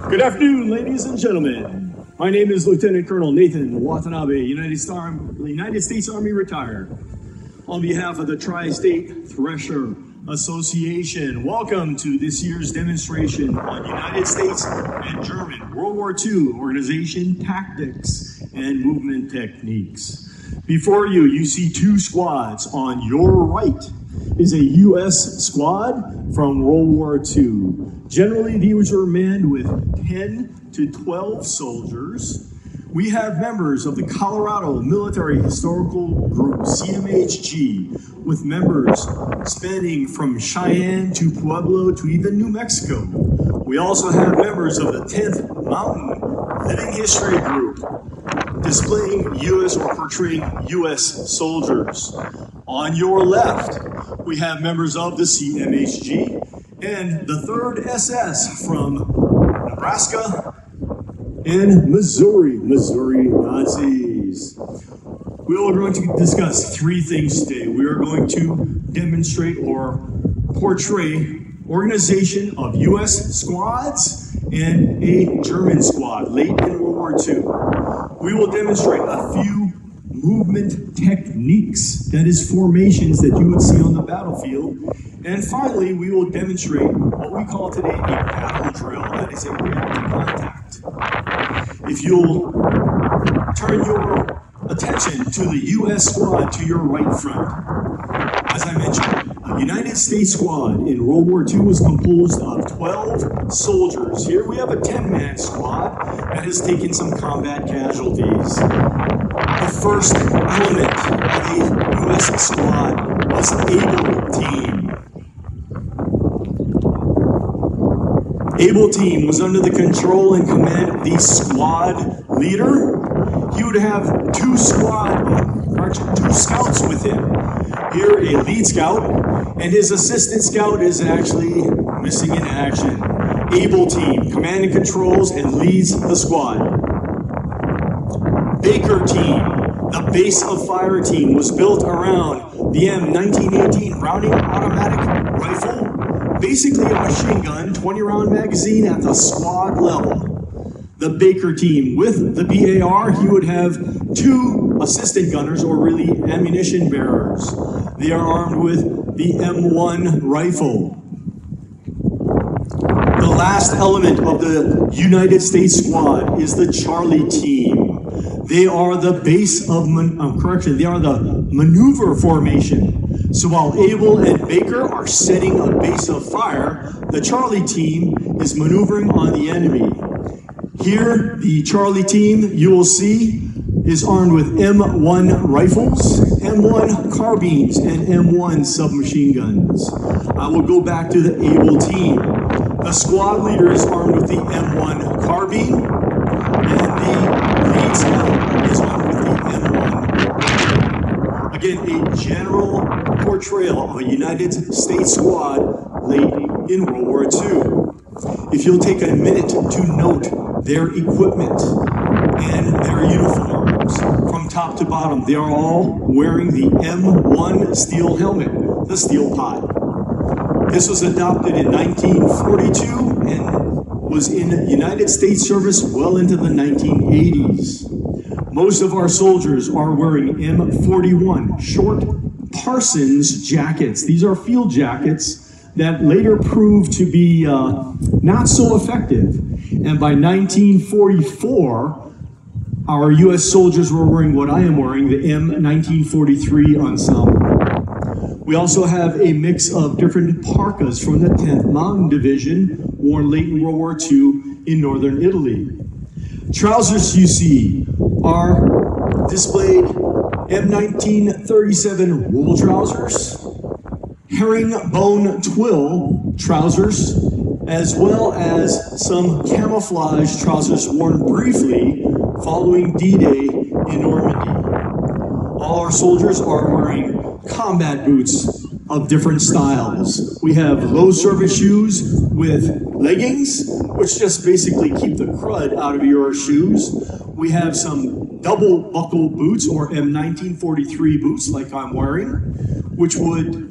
Good afternoon, ladies and gentlemen. My name is Lieutenant Colonel Nathan Watanabe, United States Army retired. On behalf of the Tri-State Thresher Association, welcome to this year's demonstration on United States and German World War II organization tactics and movement techniques. Before you, you see two squads. On your right is a U.S. squad from World War II. Generally, these were manned with 10 to 12 soldiers. We have members of the Colorado Military Historical Group, CMHG, with members spanning from Cheyenne to Pueblo to even New Mexico. We also have members of the 10th Mountain Living History Group, displaying U.S. or portraying U.S. soldiers. On your left, we have members of the CMHG and the 3rd SS from Nebraska and Missouri Nazis. We are going to discuss three things today. We are going to demonstrate or portray organization of U.S. squads and a German squad late in World War II. We will demonstrate a few movement techniques, that is formations that you would see on the battlefield. And finally, we will demonstrate what we call today a battle drill, that is a reactive contact. If you'll turn your attention to the U.S. squad to your right front. As I mentioned, a United States squad in World War II was composed of 12 soldiers. Here we have a 10-man squad that has taken some combat casualties. The first element of the U.S. squad was Able Team. Able Team was under the control and command of the squad leader. He would have two scouts with him. Here, a lead scout, and his assistant scout is actually missing in action. Able Team, command and controls and leads the squad. Baker Team, the base of fire team, was built around the M1918 Browning automatic rifle, basically a machine gun, 20-round magazine at the squad level. The Baker Team, with the BAR, he would have two assistant gunners, or really ammunition bearers. They are armed with the M1 rifle. The last element of the United States squad is the Charlie Team. They are the base of, they are the maneuver formation. So while Able and Baker are setting a base of fire, the Charlie Team is maneuvering on the enemy. Here, the Charlie Team, you will see, is armed with M1 rifles, M1 carbines, and M1 submachine guns. I will go back to the Able Team. The squad leader is armed with the M1 carbine, and the lead scout is armed with the M1. Again, a general portrayal of a United States squad late in World War II. If you'll take a minute to note their equipment and their uniforms from top to bottom, they are all wearing the M1 steel helmet, the steel pot. This was adopted in 1942 and was in United States service well into the 1980s. Most of our soldiers are wearing M41 short Parsons jackets. These are field jackets that later proved to be not so effective. And by 1944, our U.S. soldiers were wearing what I am wearing, the M1943 ensemble. We also have a mix of different parkas from the 10th Mountain Division, worn late in World War II in northern Italy. Trousers you see are displayed M1937 wool trousers, herringbone twill trousers, as well as some camouflage trousers worn briefly following D-Day in Normandy. All our soldiers are wearing combat boots of different styles. We have low service shoes with leggings, which just basically keep the crud out of your shoes. We have some double buckle boots, or M1943 boots like I'm wearing, which would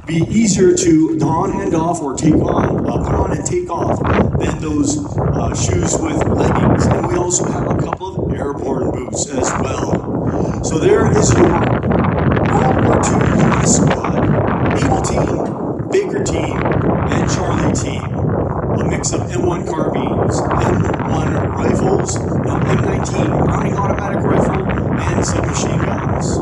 be easier to don and off or take on, put on and take off than those shoes with leggings. And we also have a couple of airborne boots as well. So there is your World War II U.S. squad: Eagle Team, Baker Team, and Charlie Team. A mix of M1 carbines, M1 rifles, M19 Browning automatic rifle, and submachine guns.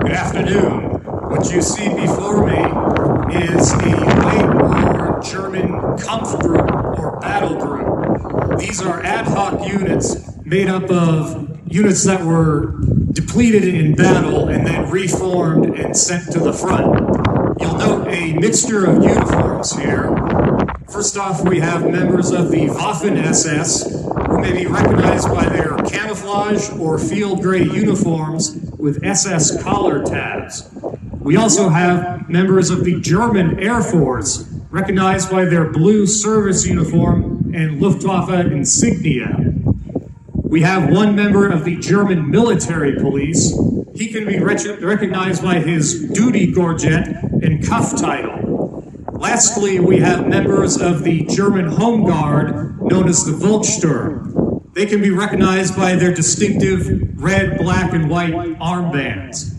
Good afternoon. What you see before me is a late war German Kampfgruppe or battle group. These are ad hoc units made up of units that were depleted in battle and then reformed and sent to the front. You'll note a mixture of uniforms here. First off, we have members of the Waffen-SS, who may be recognized by their camouflage or field gray uniforms with SS collar tabs. We also have members of the German Air Force, recognized by their blue service uniform and Luftwaffe insignia. We have one member of the German military police. He can be recognized by his duty gorget and cuff title. Lastly, we have members of the German Home Guard, known as the Volkssturm. They can be recognized by their distinctive red, black, and white armbands.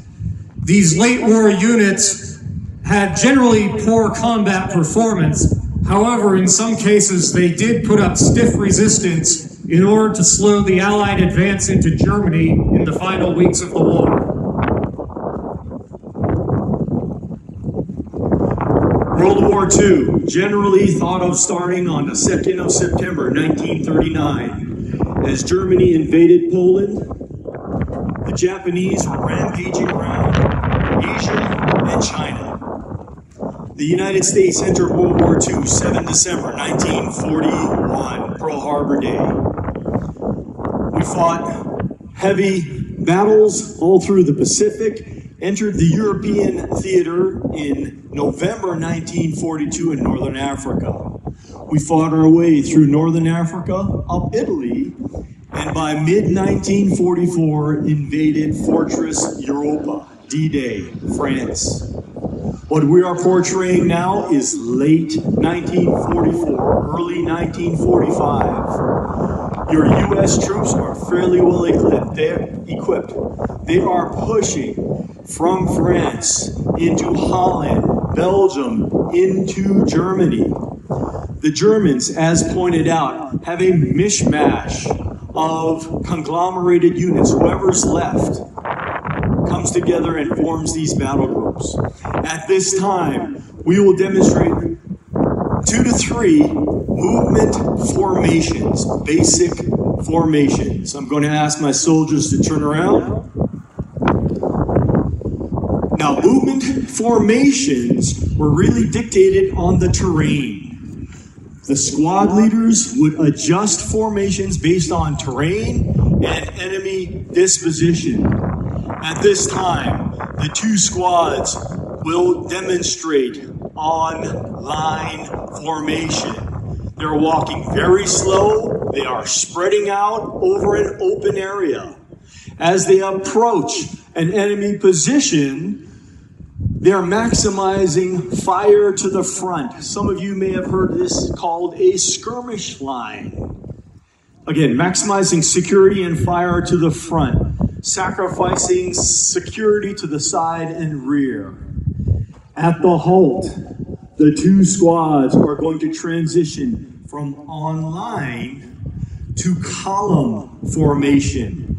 These late war units had generally poor combat performance. However, in some cases, they did put up stiff resistance in order to slow the Allied advance into Germany in the final weeks of the war. World War II, generally thought of starting on the 2nd of September 1939. As Germany invaded Poland, the Japanese were rampaging around Asia and China. The United States entered World War II 7 December 1941, Pearl Harbor Day. We fought heavy battles all through the Pacific, entered the European theater in November 1942 in Northern Africa. We fought our way through Northern Africa, up Italy, and by mid-1944 invaded Fortress Europa, D-Day, France. What we are portraying now is late 1944, early 1945. Your U.S. troops are fairly well equipped. They are pushing from France into Holland, Belgium, into Germany. The Germans, as pointed out, have a mishmash of conglomerated units. Whoever's left comes together and forms these battle groups. At this time, we will demonstrate 2 to 3 movement formations, basic formations. I'm going to ask my soldiers to turn around. Now, movement formations were really dictated on the terrain. The squad leaders would adjust formations based on terrain and enemy disposition. At this time, the 2 squads will demonstrate on-line formation. They're walking very slow. They are spreading out over an open area. As they approach an enemy position, they're maximizing fire to the front. Some of you may have heard this called a skirmish line. Again, maximizing security and fire to the front, sacrificing security to the side and rear. At the halt, the 2 squads are going to transition from on-line to column formation.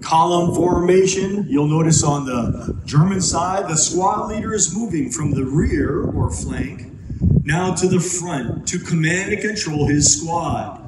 Column formation, you'll notice on the German side, the squad leader is moving from the rear or flank now to the front to command and control his squad.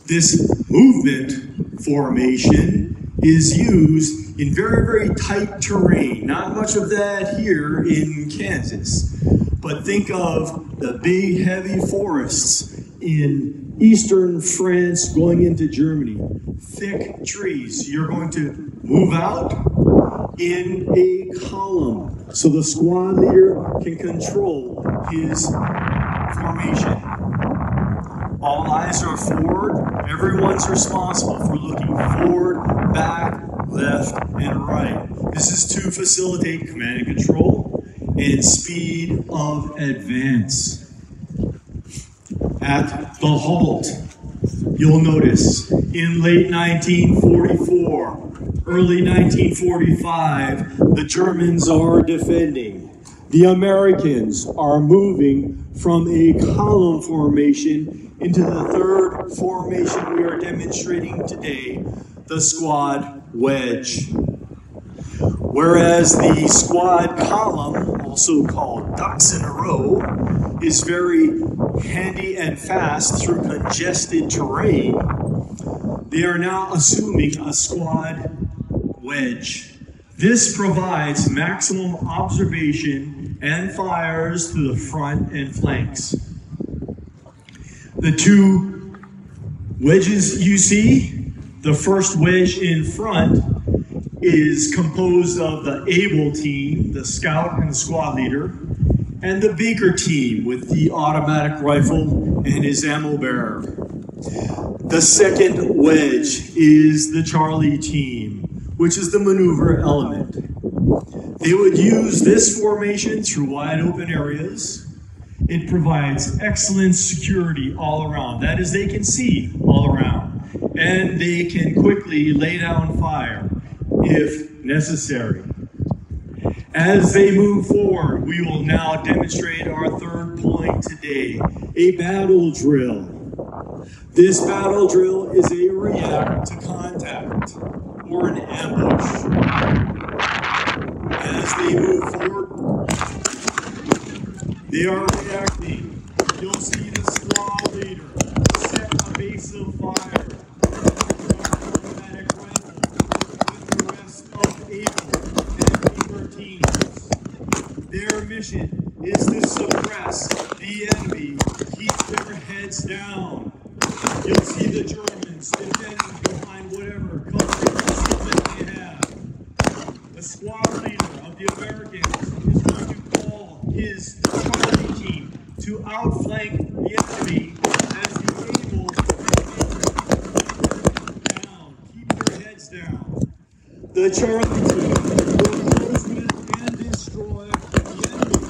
This movement formation is used in very, very tight terrain. Not much of that here in Kansas, but think of the big, heavy forests in eastern France going into Germany. Thick trees. You're going to move out in a column so the squad leader can control his formation. All eyes are forward. Everyone's responsible for looking forward, back, left, and right. This is to facilitate command and control and speed of advance. At the halt, you'll notice in late 1944, early 1945, the Germans are defending. The Americans are moving from a column formation into the third formation we are demonstrating today, the squad wedge. Whereas the squad column, also called ducks in a row, is very handy and fast through congested terrain, they are now assuming a squad wedge. This provides maximum observation and fires to the front and flanks. The two wedges you see, the first wedge in front is composed of the Able team, the scout and the squad leader, and the Baker team with the automatic rifle and his ammo bearer. The second wedge is the Charlie team, which is the maneuver element. They would use this formation through wide open areas. It provides excellent security all around. That is, they can see all around, and they can quickly lay down fire if necessary. As they move forward, we will now demonstrate our third point today, a battle drill. This battle drill is a react to contact, or an ambush. As they move forward, they are reacting. You'll see the squad leader set a base of fire with automatic rifle with the rest of Able and Baker teams. Their mission is to suppress the enemy, keep their heads down. You'll see the Germans defending behind whatever cover they have. The squad leader of the Americans is going to call his Charlie team to outflank the enemy as the Able down. Keep your heads down. The Charlie team will close with and destroy the enemy.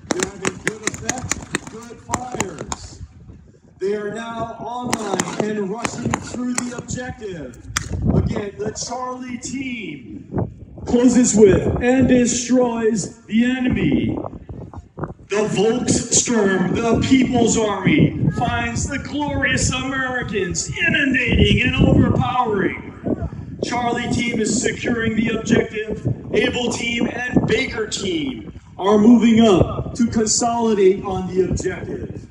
They're having good effect, good fires. They are now online and rushing through the objective. Again, the Charlie team closes with and destroys the enemy. The Volkssturm, the People's Army, finds the glorious Americans inundating and overpowering. Charlie team is securing the objective. Able team and Baker team are moving up to consolidate on the objective.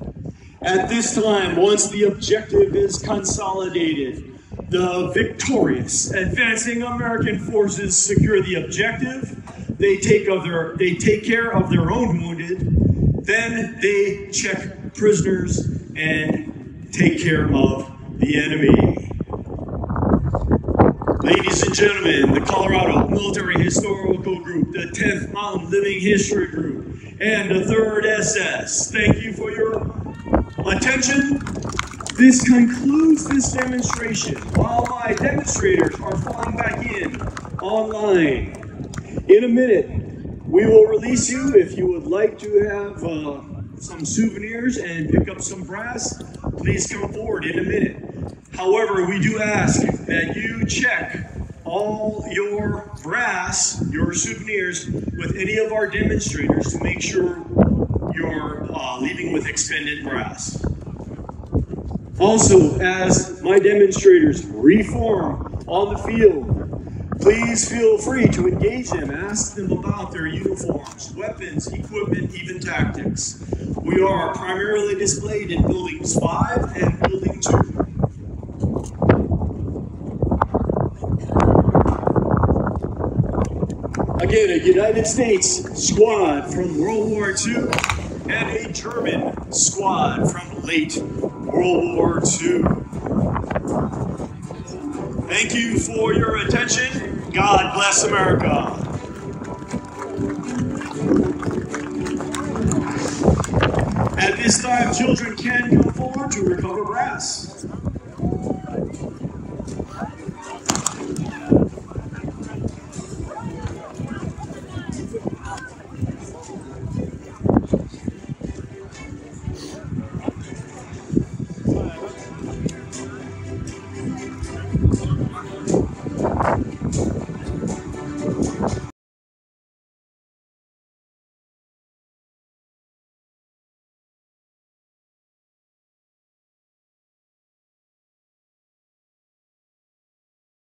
At this time, once the objective is consolidated, the victorious advancing American forces secure the objective. They take care of their own wounded. Then they check prisoners and take care of the enemy. Ladies and gentlemen, the Colorado Military Historical Group, the 10th Mountain Living History Group, and the 3rd SS, thank you for your attention. This concludes this demonstration while my demonstrators are falling back in online. In a minute, we will release you. If you would like to have some souvenirs and pick up some brass, please come forward in a minute. However, we do ask that you check all your brass, your souvenirs, with any of our demonstrators to make sure you're leaving with expended brass. Also, as my demonstrators reform on the field, please feel free to engage them, ask them about their uniforms, weapons, equipment, even tactics. We are primarily displayed in Buildings 5 and Building 2. Again, a United States squad from World War II and a German squad from late World War II. Thank you for your attention. God bless America. At this time, children can come forward to recover brass.